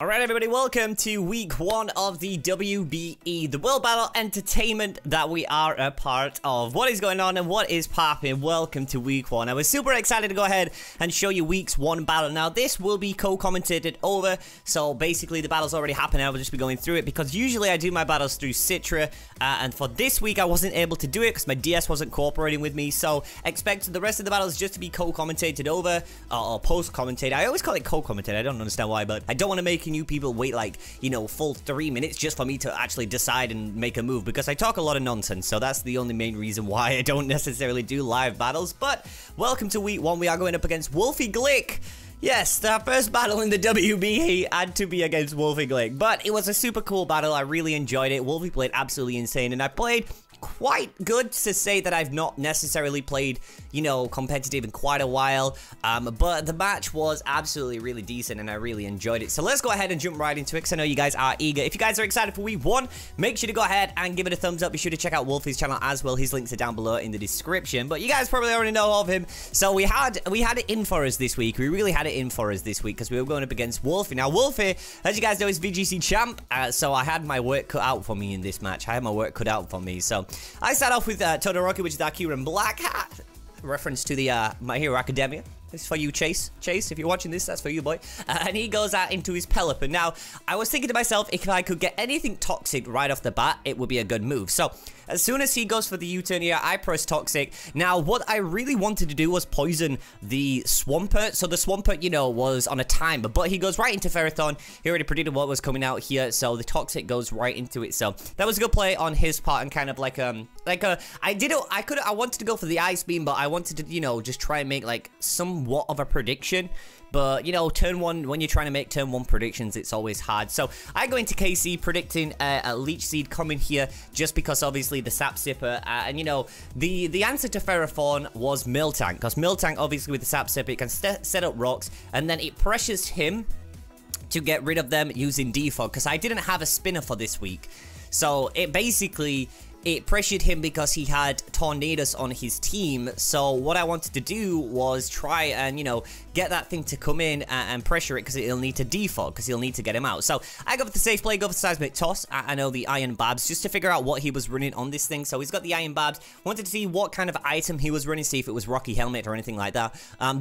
Alright everybody, welcome to week 1 of the WBE, the World Battle Entertainment that we are a part of. What is going on and what is popping? Welcome to week 1. I was super excited to go ahead and show you week's 1 battle. Now this will be co-commentated over, so basically the battle's already happened. I will just be going through it because usually I do my battles through Citra, and for this week I wasn't able to do it because my DS wasn't cooperating with me, so expect the rest of the battles just to be co-commentated over, or post-commentated. I always call it co-commentated, I don't understand why, but I don't want to make new people wait like, you know, full 3 minutes just for me to actually decide and make a move, because I talk a lot of nonsense, so that's the only main reason why I don't necessarily do live battles. But welcome to week 1. We are going up against WolfeyGlick. Yes, our first battle in the WBE had to be against WolfeyGlick, but it was a super cool battle. I really enjoyed it. Wolfey played absolutely insane, and I played quite good to say that I've not necessarily played, you know, competitive in quite a while, but the match was absolutely really decent and I really enjoyed it. So let's go ahead and jump right into it because I know you guys are eager. If you guys are excited for week 1, make sure to go ahead and give it a thumbs up. Be sure to check out Wolfey's channel as well. His links are down below in the description, but you guys probably already know of him. So we had it in for us this week. We really had it in for us this week because we were going up against Wolfey. Now Wolfey, as you guys know, is VGC champ, so I had my work cut out for me in this match. I had my work cut out for me, so I start off with Tornadus, which is our Kieran Black Hat. Reference to the My Hero Academia. This is for you, Chase. Chase, if you're watching this, that's for you, boy. And he goes out into his Pelipper. Now, I was thinking to myself, if I could get anything toxic right off the bat, it would be a good move. So, as soon as he goes for the U-turn here, I press toxic. Now, what I really wanted to do was poison the Swampert. So, the Swampert, you know, was on a timer, but he goes right into Ferrothorn. He already predicted what was coming out here, so the toxic goes right into it. So, that was a good play on his part, and kind of like I wanted to go for the Ice Beam, but I wanted to, you know, just try and make like somewhat of a prediction. But, you know, turn 1, when you're trying to make turn 1 predictions, it's always hard. So, I go into KC predicting a Leech Seed coming here, just because, obviously, the Sap Sipper, and, you know, the answer to Ferrothorn was Miltank, because Miltank, obviously, with the Sap Sipper, it can set up rocks, and then it pressures him to get rid of them using Defog, because I didn't have a spinner for this week. So, it basically, it pressured him because he had Tornadus on his team. So what I wanted to do was try and, you know, get that thing to come in and pressure it, because it'll need to defog, because he'll need to get him out. So I go for the safe play, go for the Seismic Toss. I know the Iron Barbs, just to figure out what he was running on this thing. So he's got the Iron Barbs. Wanted to see what kind of item he was running, see if it was Rocky Helmet or anything like that.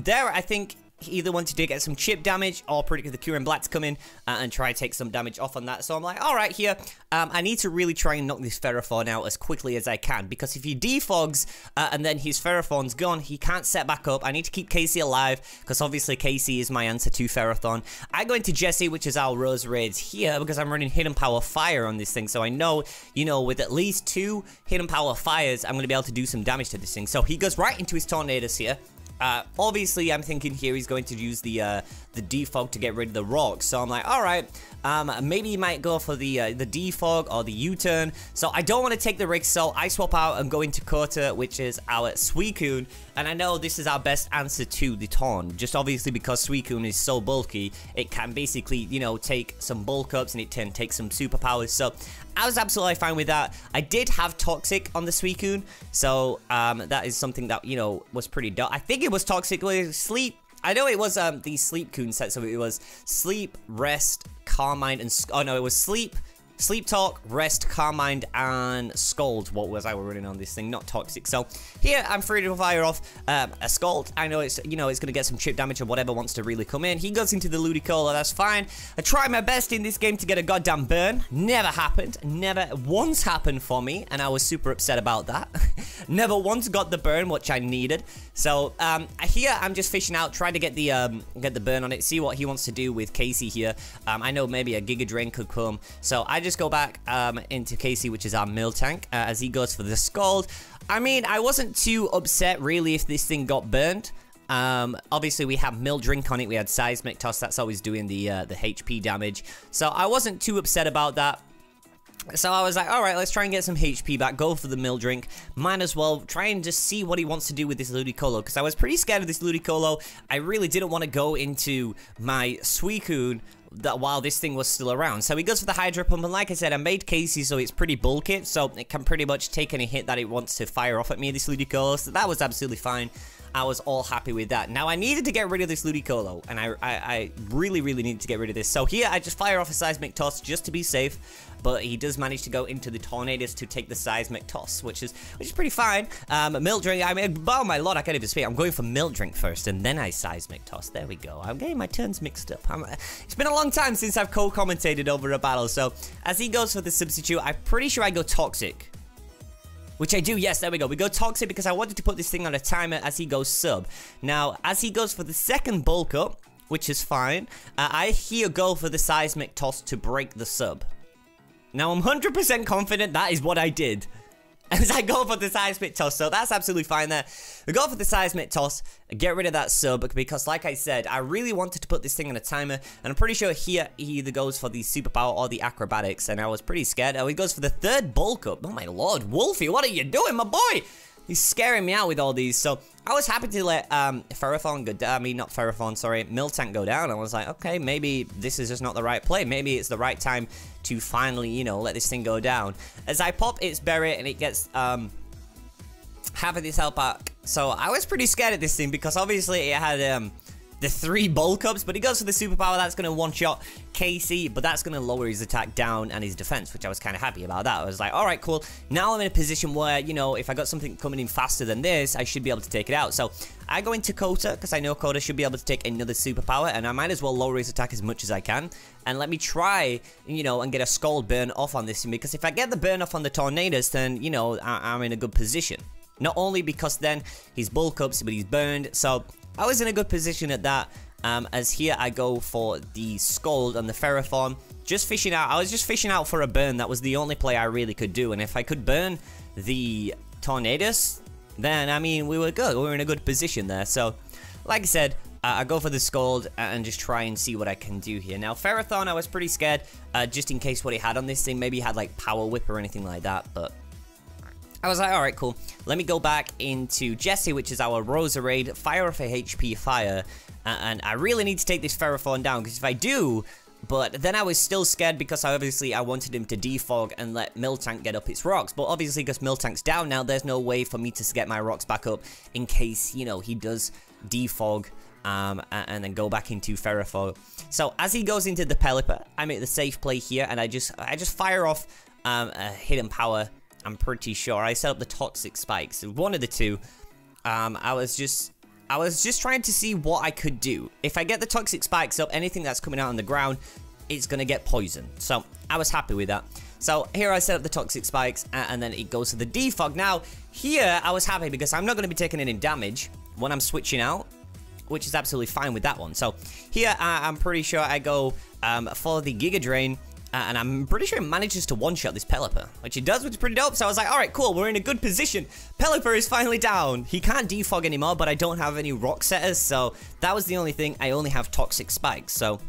There, I think he either wanted to get some chip damage or predict the Kieran Black to come in and try to take some damage off on that. So I'm like, alright, here, I need to really try and knock this Ferrothorn out as quickly as I can, because if he defogs and then his Ferrothorn's gone, he can't set back up. I need to keep Casey alive, because obviously Casey is my answer to Ferrothorn. I go into Jesse, which is our Rose Raids here, because I'm running Hidden Power Fire on this thing, so I know, you know, with at least 2 Hidden Power Fires, I'm going to be able to do some damage to this thing. So he goes right into his Tornadus here. Obviously, I'm thinking here he's going to use the defog to get rid of the rocks. So I'm like, all right, maybe he might go for the defog or the U-turn. So I don't want to take the risk, so I swap out and go into Kota, which is our Suicune. And I know this is our best answer to the Torn, just obviously because Suicune is so bulky, it can basically, you know, take some bulk ups and it can take some superpowers. So I was absolutely fine with that. I did have Toxic on the Suicune, so that is something that, you know, was pretty I think it was Toxic with Sleep. I know it was the Sleep Coon set, so it was Sleep, Rest, Carmine, and oh no, it was Sleep, Talk, Rest, Carmine, and Scold. What was I running on this thing? Not Toxic. So here I'm free to fire off a Scold. I know it's, you know, it's gonna get some chip damage or whatever wants to really come in. He goes into the Ludicolo. That's fine. I try my best in this game to get a goddamn burn. Never happened. Never once happened for me, and I was super upset about that. Never once got the burn which I needed. So here I'm just fishing out, trying to get the burn on it. See what he wants to do with Casey here. I know maybe a Giga Drain could come. So I just go back into Casey, which is our Miltank, as he goes for the Scald. I mean, I wasn't too upset really if this thing got burned. Obviously we have Mill Drink on it, we had Seismic Toss, that's always doing the HP damage. So I wasn't too upset about that. So I was like, alright, let's try and get some HP back, go for the Mill Drink. Might as well try and just see what he wants to do with this Ludicolo, because I was pretty scared of this Ludicolo. I really didn't want to go into my Suicune that while this thing was still around. So he goes for the Hydro Pump, and like I said, I made Casey so it's pretty bulky, so it can pretty much take any hit that it wants to fire off at me, this Ludicolo, so that was absolutely fine. I was all happy with that. Now, I needed to get rid of this Ludicolo, and I really, really needed to get rid of this. So here, I just fire off a Seismic Toss just to be safe, but he does manage to go into the Tornadus to take the Seismic Toss, which is pretty fine. Milk Drink, I mean, oh my lord, I can't even speak. I'm going for Milk Drink first, and then I Seismic Toss. There we go. I'm getting my turns mixed up. It's been a long time since I've co-commentated over a battle, so as he goes for the substitute, I'm pretty sure I go Toxic. Which I do, yes, there we go. We go Toxic because I wanted to put this thing on a timer as he goes sub. Now, as he goes for the second bulk up, which is fine, I here go for the Seismic Toss to break the sub. Now, I'm 100% confident that is what I did. As I go for the Seismic Toss, so that's absolutely fine there. We go for the Seismic Toss, get rid of that sub, because like I said, I really wanted to put this thing on a timer, and I'm pretty sure here he either goes for the Superpower or the Acrobatics, and I was pretty scared. Oh, he goes for the third bulk up. Oh my lord, Wolfie, what are you doing, my boy? He's scaring me out with all these, so I was happy to let Ferrothorn go down. I mean, not Ferrothorn, sorry, Miltank go down. I was like, okay, maybe this is just not the right play. Maybe it's the right time to finally, you know, let this thing go down. As I pop its berry and it gets half of this health back. So I was pretty scared of this thing because obviously it had the 3 bulk ups, but he goes for the Superpower. That's going to one-shot Casey, but that's going to lower his attack down and his defense, which I was kind of happy about that. I was like, all right, cool. Now I'm in a position where, you know, if I got something coming in faster than this, I should be able to take it out. So I go into Kota because I know Kota should be able to take another Superpower, and I might as well lower his attack as much as I can. And let me try, you know, and get a Scald burn off on this thing, because if I get the burn off on the Tornadus, then, you know, I'm in a good position. Not only because then he's bulk ups, but he's burned. So I was in a good position at that, as here I go for the Scald and the Ferrothorn. Just fishing out. I was just fishing out for a burn. That was the only play I really could do. And if I could burn the Tornadus, then, I mean, we were good. We were in a good position there. So, like I said, I go for the Scald and just try and see what I can do here. Now, Ferrothorn, I was pretty scared, just in case what he had on this thing. Maybe he had, like, Power Whip or anything like that, but I was like, alright, cool. Let me go back into Jesse, which is our Roserade, fire off a HP fire, and I really need to take this Ferrothorn down, because if I do, but then I was still scared because obviously I wanted him to defog and let Miltank get up its rocks, but obviously because Miltank's down now, there's no way for me to get my rocks back up in case, you know, he does defog, and then go back into Ferrothorn. So as he goes into the Pelipper, I make the safe play here, and I just fire off a hidden power. I'm pretty sure I set up the toxic spikes. One of the two. I was just trying to see what I could do. If I get the toxic spikes up, anything that's coming out on the ground, it's gonna get poisoned. So I was happy with that. So here I set up the toxic spikes, and then it goes to the defog. Now here I was happy because I'm not gonna be taking any damage when I'm switching out, which is absolutely fine with that one. So here I'm pretty sure I go for the Giga Drain. And I'm pretty sure it manages to one-shot this Pelipper, which it does, which is pretty dope. So I was like, alright, cool, we're in a good position. Pelipper is finally down. He can't defog anymore, but I don't have any rock setters, so that was the only thing. I only have toxic spikes, so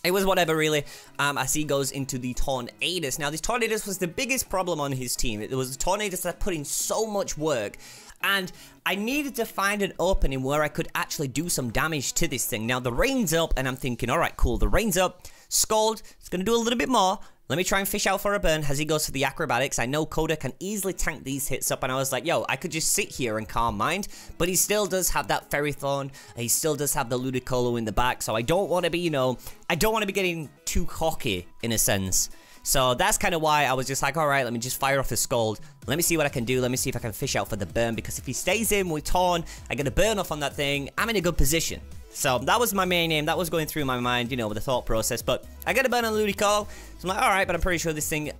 it was whatever, really, as he goes into the Tornadus. Now, this Tornadus was the biggest problem on his team. It was the Tornadus that put in so much work, and I needed to find an opening where I could actually do some damage to this thing. Now, the rain's up, and I'm thinking, alright, cool, the rain's up. Scald, it's going to do a little bit more. Let me try and fish out for a burn as he goes for the Acrobatics. I know Kota can easily tank these hits up, and I was like, yo, I could just sit here and calm mind, but he still does have that Ferrothorn. He still does have the Ludicolo in the back, so I don't want to be, you know, I don't want to be getting too cocky, in a sense. So that's kind of why I was just like, alright, let me just fire off the Scald. Let me see what I can do. Let me see if I can fish out for the burn, because if he stays in with Torn, I get a burn off on that thing, I'm in a good position. So that was my main aim. That was going through my mind, you know, with the thought process. But I get a burn on Ludicolo. So I'm like, alright, but I'm pretty sure this thing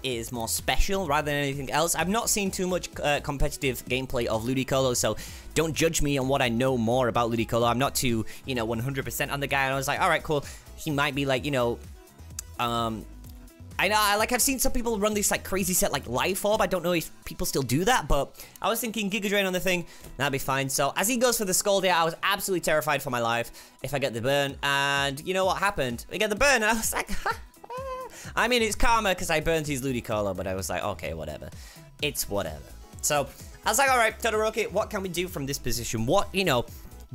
is more special rather than anything else. I've not seen too much competitive gameplay of Ludicolo, so don't judge me on what I know more about Ludicolo. I'm not too, you know, 100% on the guy. And I was like, alright, cool. He might be like, you know, I know, I've seen some people run this, like, crazy set, like, Life Orb. I don't know if people still do that, but I was thinking Giga Drain on the thing, that'd be fine. So, as he goes for the Scald here, I was absolutely terrified for my life if I get the burn, and you know what happened? I get the burn, and I was like, I mean, it's karma, because I burned his Ludicolo, but I was like, okay, whatever. It's whatever. So, I was like, alright, Todoroki, what can we do from this position? What, you know,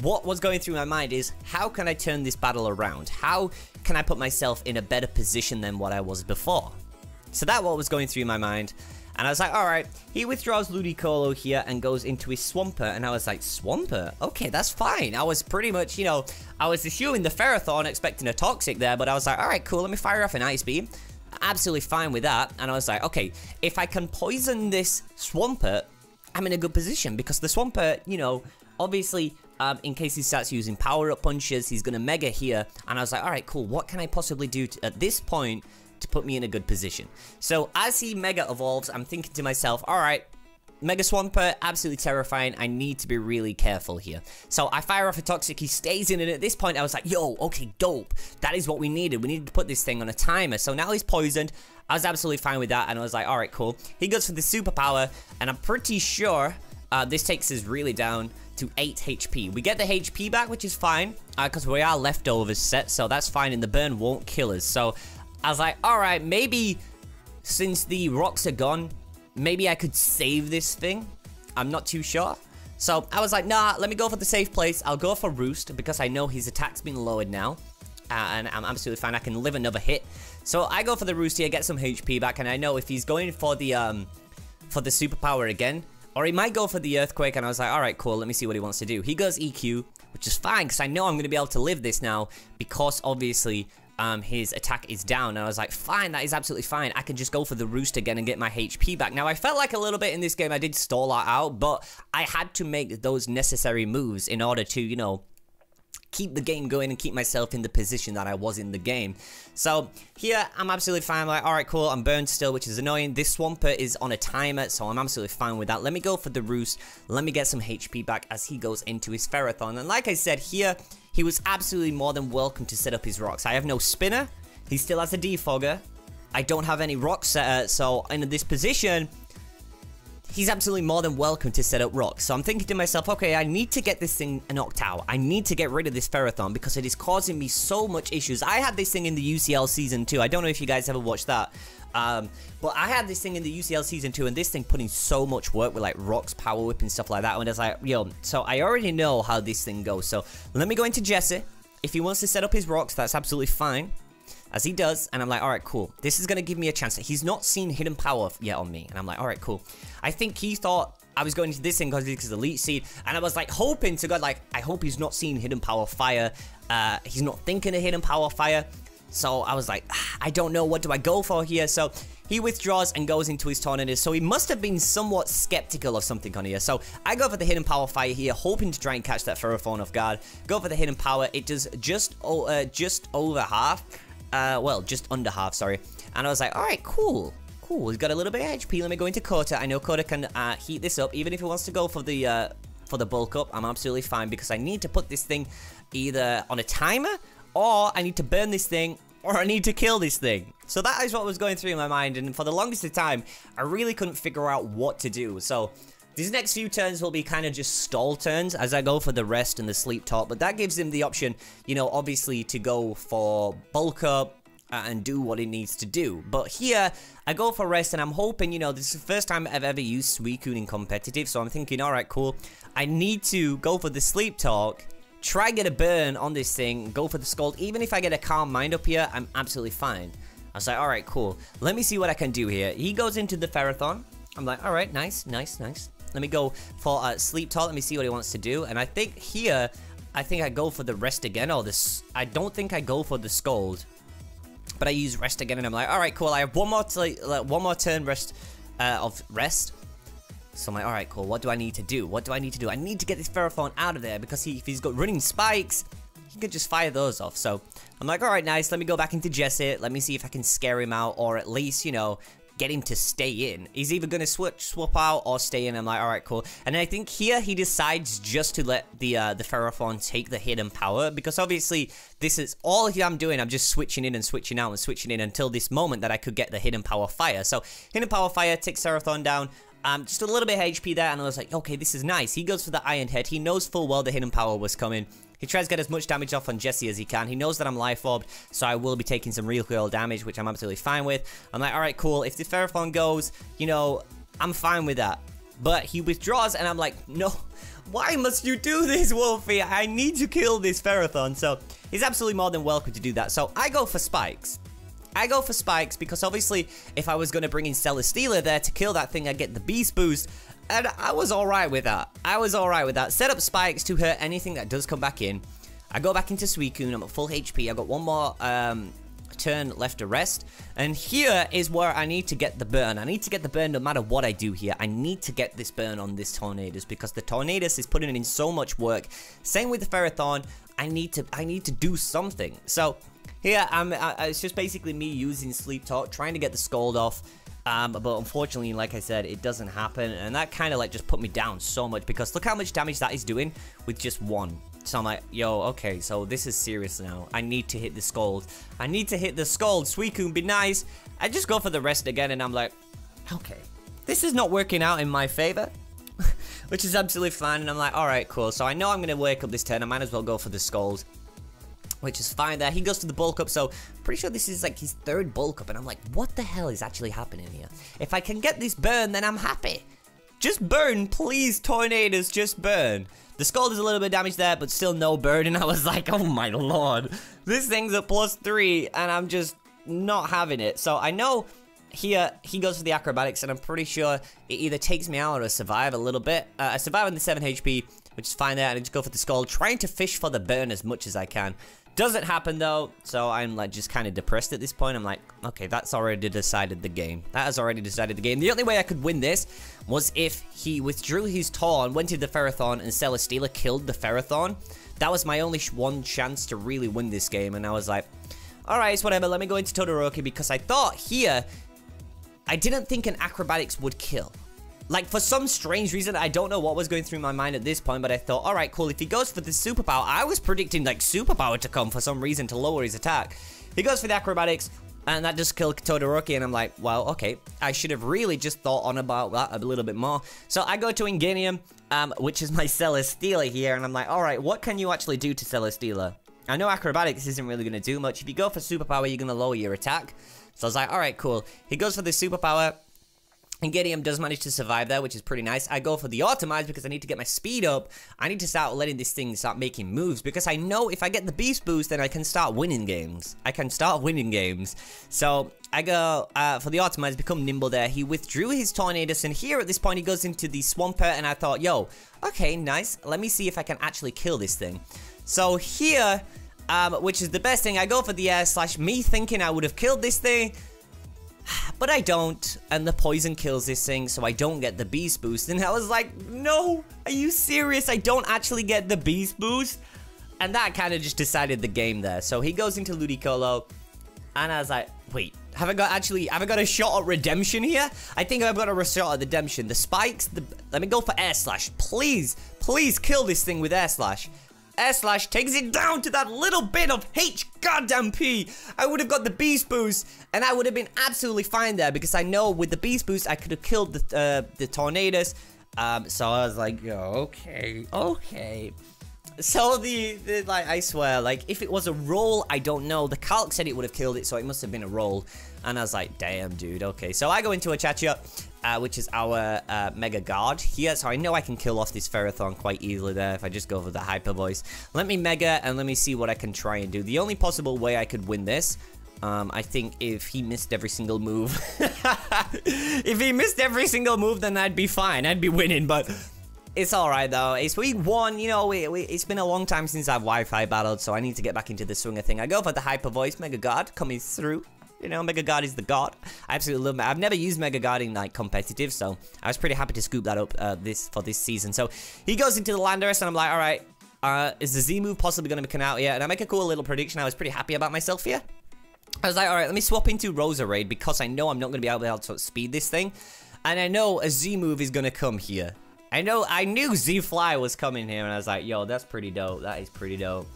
what was going through my mind is, how can I turn this battle around? How can I put myself in a better position than what I was before? So that's what was going through my mind. And I was like, alright. He withdraws Ludicolo here and goes into his Swampert. And I was like, Swampert? Okay, that's fine. I was pretty much, you know, I was assuming the Ferrothorn, expecting a Toxic there. But I was like, alright, cool. Let me fire off an Ice Beam. Absolutely fine with that. And I was like, okay, if I can poison this Swampert, I'm in a good position. Because the Swampert, you know, obviously, in case he starts using power-up punches, he's going to Mega here. And I was like, alright, cool. What can I possibly do at this point to put me in a good position? So as he Mega evolves, I'm thinking to myself, alright, Mega Swampert, absolutely terrifying. I need to be really careful here. So I fire off a Toxic, he stays in it. At this point, I was like, yo, okay, dope. That is what we needed. We needed to put this thing on a timer. So now he's poisoned. I was absolutely fine with that, and I was like, alright, cool. He goes for the superpower, and I'm pretty sure this takes us really down to 8 HP. We get the HP back, which is fine, because we are leftovers set, so that's fine, and the burn won't kill us. So I was like, alright, maybe since the rocks are gone, maybe I could save this thing. I'm not too sure. So I was like, nah, let me go for the safe place. I'll go for Roost because I know his attack's been lowered now. And I'm absolutely fine. I can live another hit. So I go for the Roost here, get some HP back. And I know if he's going for the superpower again, or he might go for the Earthquake. And I was like, alright, cool. Let me see what he wants to do. He goes EQ, which is fine because I know I'm going to be able to live this now because obviously his attack is down. And I was like, fine, that is absolutely fine. I can just go for the Roost again and get my HP back. Now, I felt like a little bit in this game I did stall that out, but I had to make those necessary moves in order to, you know, keep the game going and keep myself in the position that I was in the game. So here, I'm absolutely fine. I'm like, alright, cool, I'm burned still, which is annoying. This Swampert is on a timer, so I'm absolutely fine with that. Let me go for the Roost. Let me get some HP back as he goes into his Ferrothorn. And like I said, here, he was absolutely more than welcome to set up his rocks. I have no spinner. He still has a defogger. I don't have any rock setter, so in this position, he's absolutely more than welcome to set up rocks. So I'm thinking to myself, okay, I need to get this thing knocked out. I need to get rid of this Ferrothorn because it is causing me so much issues. I had this thing in the UCL Season 2. I don't know if you guys ever watched that. But I had this thing in the UCL Season 2, and this thing put in so much work with like rocks, power whip, and stuff like that. And I was like, yo, so I already know how this thing goes. So let me go into Jesse. If he wants to set up his rocks, that's absolutely fine. As he does, and I'm like, alright, cool. This is going to give me a chance. He's not seen hidden power yet on me. And I'm like, alright, cool. I think he thought I was going into this thing because he's elite seed. And I was like, hoping to God, like, I hope he's not seeing hidden power fire. He's not thinking of hidden power fire. So I was like, I don't know, what do I go for here? So he withdraws and goes into his Tornadus. So he must have been somewhat skeptical of something on here. So I go for the hidden power fire here, hoping to try and catch that Ferrothorn off guard. Go for the hidden power. It does just over half. Well, just under half, sorry. And I was like, alright, cool. Cool, he's got a little bit of HP. Let me go into Kota. I know Kota can heat this up. Even if he wants to go for the bulk up, I'm absolutely fine because I need to put this thing either on a timer, or I need to burn this thing, or I need to kill this thing. So that is what was going through my mind, and for the longest of time, I really couldn't figure out what to do. So these next few turns will be kind of just stall turns as I go for the rest and the sleep talk, but that gives him the option, you know, obviously to go for bulk up and do what he needs to do. But here, I go for rest, and I'm hoping, you know, this is the first time I've ever used Suicune in competitive, so I'm thinking, alright, cool. I need to go for the sleep talk, try get a burn on this thing, go for the Scald. Even if I get a Calm Mind up here, I'm absolutely fine. I was like, alright, cool. Let me see what I can do here. He goes into the Ferrothorn. I'm like, alright, nice, nice, nice. Let me go for Sleep Talk. Let me see what he wants to do. And I think here, I go for the rest again. Or this, I don't think I go for the Scold, but I use rest again. And I'm like, all right, cool. I have one more turn rest of rest. So I'm like, all right, cool. What do I need to do? What do I need to do? I need to get this Ferrothorn out of there because if he's got running spikes, he could just fire those off. So I'm like, all right, nice. Let me go back into Jesse. Let me see if I can scare him out, or at least, you know, get him to stay in. He's either going to swap out or stay in. I'm like, alright, cool. And I think here he decides just to let the Ferrothorn take the hidden power, because obviously this is all I'm doing. I'm just switching in and switching out and switching in until this moment that I could get the hidden power fire. So hidden power fire takes Ferrothorn down. Just a little bit of HP there, and I was like, okay, this is nice. He goes for the Iron Head. He knows full well the hidden power was coming. He tries to get as much damage off on Jesse as he can. He knows that I'm life orbed, so I will be taking some real damage, which I'm absolutely fine with. I'm like, alright, cool. If the Ferrothorn goes, you know, I'm fine with that. But he withdraws, and I'm like, no, why must you do this, Wolfie? I need to kill this Ferrothorn. So he's absolutely more than welcome to do that. So I go for spikes. I go for spikes because obviously if I was going to bring in Celesteela there to kill that thing, I'd get the beast boost. And I was alright with that. Set up spikes to hurt anything that does come back in. I go back into Suicune. I'm at full HP. I got one more turn left to rest. And here is where I need to get the burn. I need to get the burn no matter what I do here. I need to get this burn on this Tornadus because the Tornadus is putting in so much work. Same with the Ferrothorn. I need to do something. So here it's just basically me using Sleep Talk, trying to get the Scald off. But unfortunately, like I said, it doesn't happen, and that kind of like just put me down so much because look how much damage that is doing with just one. So I'm like, yo, okay, so this is serious now. I need to hit the Scald. Suicune, be nice. I just go for the rest again, and I'm like, okay, this is not working out in my favor, which is absolutely fine. And I'm like, all right, cool. So I know I'm gonna wake up this turn. I might as well go for the Scald, which is fine there. He goes to the bulk up, so pretty sure this is like his third bulk up, and I'm like, what the hell is actually happening here? If I can get this burn, then I'm happy. Just burn, please, Tornadus, just burn. The Scald is a little bit damaged there, but still no burn, and I was like, oh my lord. This thing's a +3, and I'm just not having it. So I know here he goes for the acrobatics, and I'm pretty sure it either takes me out or I survive a little bit. I survive on the 7 HP, which is fine there, and I just go for the Scald, trying to fish for the burn as much as I can. Doesn't happen though, so I'm like just kind of depressed at this point. I'm like, okay, that's already decided the game. That has already decided the game. The only way I could win this was if he withdrew his Torn, went to the Ferrothorn, and Celesteela killed the Ferrothorn. That was my only one chance to really win this game, and I was like, alright, it's whatever, let me go into Todoroki, because I thought here, I didn't think an acrobatics would kill. Like, for some strange reason, I don't know what was going through my mind at this point, but I thought, alright, cool, if he goes for the superpower, I was predicting, like, superpower to come for some reason to lower his attack. He goes for the acrobatics, and that just killed Todoroki, and I'm like, well, okay, I should have really just thought on about that a little bit more. So I go to Inganium, which is my Celesteela here, and I'm like, alright, what can you actually do to Celesteela? I know acrobatics isn't really going to do much. If you go for superpower, you're going to lower your attack. So I was like, alright, cool. He goes for the superpower. Inganium does manage to survive there, which is pretty nice. I go for the Automize because I need to get my speed up. I need to start letting this thing start making moves because I know if I get the Beast Boost, then I can start winning games. So I go for the Automize, become nimble there. He withdrew his Tornadus, and here at this point he goes into the Swampert, and I thought, yo, okay, nice. Let me see if I can actually kill this thing. So here, which is the best thing, I go for the Air Slash, me thinking I would have killed this thing. But I don't, and the poison kills this thing, so I don't get the Beast Boost. And I was like, no, are you serious? I don't actually get the Beast Boost? And that kind of just decided the game there. So he goes into Ludicolo, and I was like, wait, have I got a shot at redemption here? I think I've got a shot at redemption. The spikes, let me go for Air Slash. Please, please kill this thing with Air Slash. Air Slash takes it down to that little bit of H goddamn P. I would have got the Beast Boost, and I would have been absolutely fine there because I know with the Beast Boost I could have killed the Tornadus. So I was like, yo, okay. So like, I swear, like, if it was a roll, I don't know. The calc said it would have killed it, so it must have been a roll. And I was like, damn, dude, okay. So I go into a Chacha, which is our Mega Guard here. So I know I can kill off this Ferrothorn quite easily there if I just go for the Hyper Voice. Let me Mega, and let me see what I can try and do. The only possible way I could win this, I think if he missed every single move. If he missed every single move, then I'd be fine. I'd be winning, but... It's alright though. It's week 1, you know, it's been a long time since I've Wi-Fi battled, so I need to get back into the swinger thing. I go for the Hyper Voice, Mega Guard coming through. You know, Mega Guard is the god. I absolutely love it. I've never used Mega Guard in like competitive, so I was pretty happy to scoop that up for this season. So he goes into the Landorus, and I'm like, alright, is the Z move possibly going to come out here? And I make a cool little prediction. I was pretty happy about myself here. I was like, alright, let me swap into Roserade because I know I'm not going to be able to speed this thing. And I know a Z move is going to come here. I knew Z-Fly was coming here, and I was like, yo, that's pretty dope. That is pretty dope.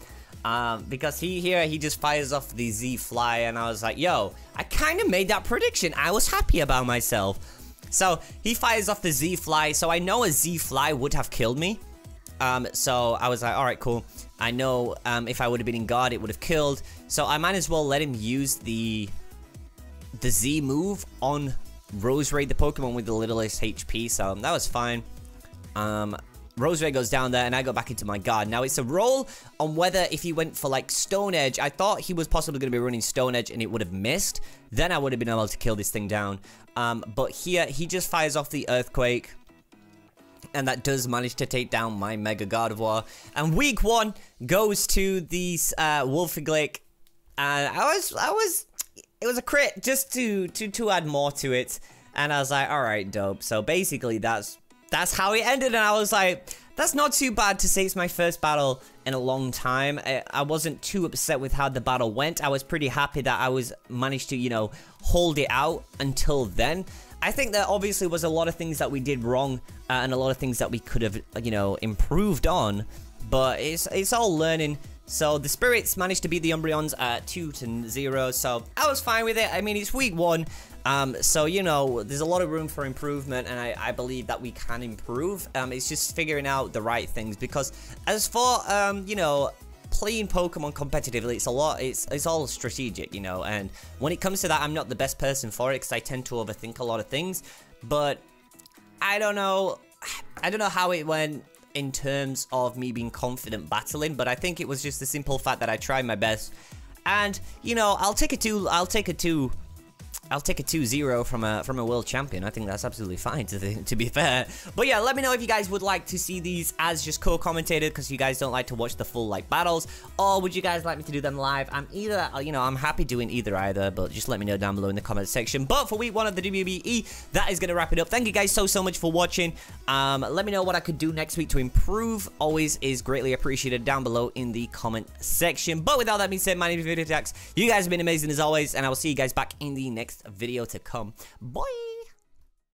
Because he just fires off the Z-Fly, and I was like, yo, I kind of made that prediction. I was happy about myself. So, he fires off the Z-Fly, so I know a Z-Fly would have killed me. So, I was like, alright, cool. I know, if I would have been in guard, it would have killed. So, I might as well let him use the Z move on Roserade, the Pokemon with the littlest HP, so that was fine. Rosemary goes down there, and I go back into my guard. Now, it's a roll on whether if he went for, like, Stone Edge. I thought he was possibly going to be running Stone Edge, and it would have missed. Then I would have been able to kill this thing down. But here, he just fires off the Earthquake. And that does manage to take down my Mega Gardevoir. And week 1 goes to these WolfeyGlick. And it was a crit just to add more to it. And I was like, alright, dope. So basically, that's how it ended. And I was like, that's not too bad to say it's my first battle in a long time. I wasn't too upset with how the battle went. I was pretty happy that I managed to, you know, hold it out until then. I think there obviously was a lot of things that we did wrong and a lot of things that we could have, you know, improved on. But it's all learning. So the Spirits managed to beat the Umbreons 2-0. So I was fine with it. I mean, it's week 1. So, you know, there's a lot of room for improvement, and I believe that we can improve. It's just figuring out the right things, because as for, you know, playing Pokemon competitively, it's all strategic, you know, and when it comes to that, I'm not the best person for it, because I tend to overthink a lot of things. But I don't know how it went in terms of me being confident battling, but I think it was just the simple fact that I tried my best. And, you know, I'll take a 2-0 from a world champion. I think that's absolutely fine, to be fair. But yeah, let me know if you guys would like to see these as just co-commentated, because you guys don't like to watch the full, like, battles, or would you guys like me to do them live? I'm either, you know, I'm happy doing either, but just let me know down below in the comment section. But for week 1 of the WBE, that is going to wrap it up. Thank you guys so much for watching. Let me know what I could do next week to improve. Always is greatly appreciated down below in the comment section. But with all that being said, my name is FeintAttacks. You guys have been amazing as always, and I will see you guys back in the next video to come. Bye.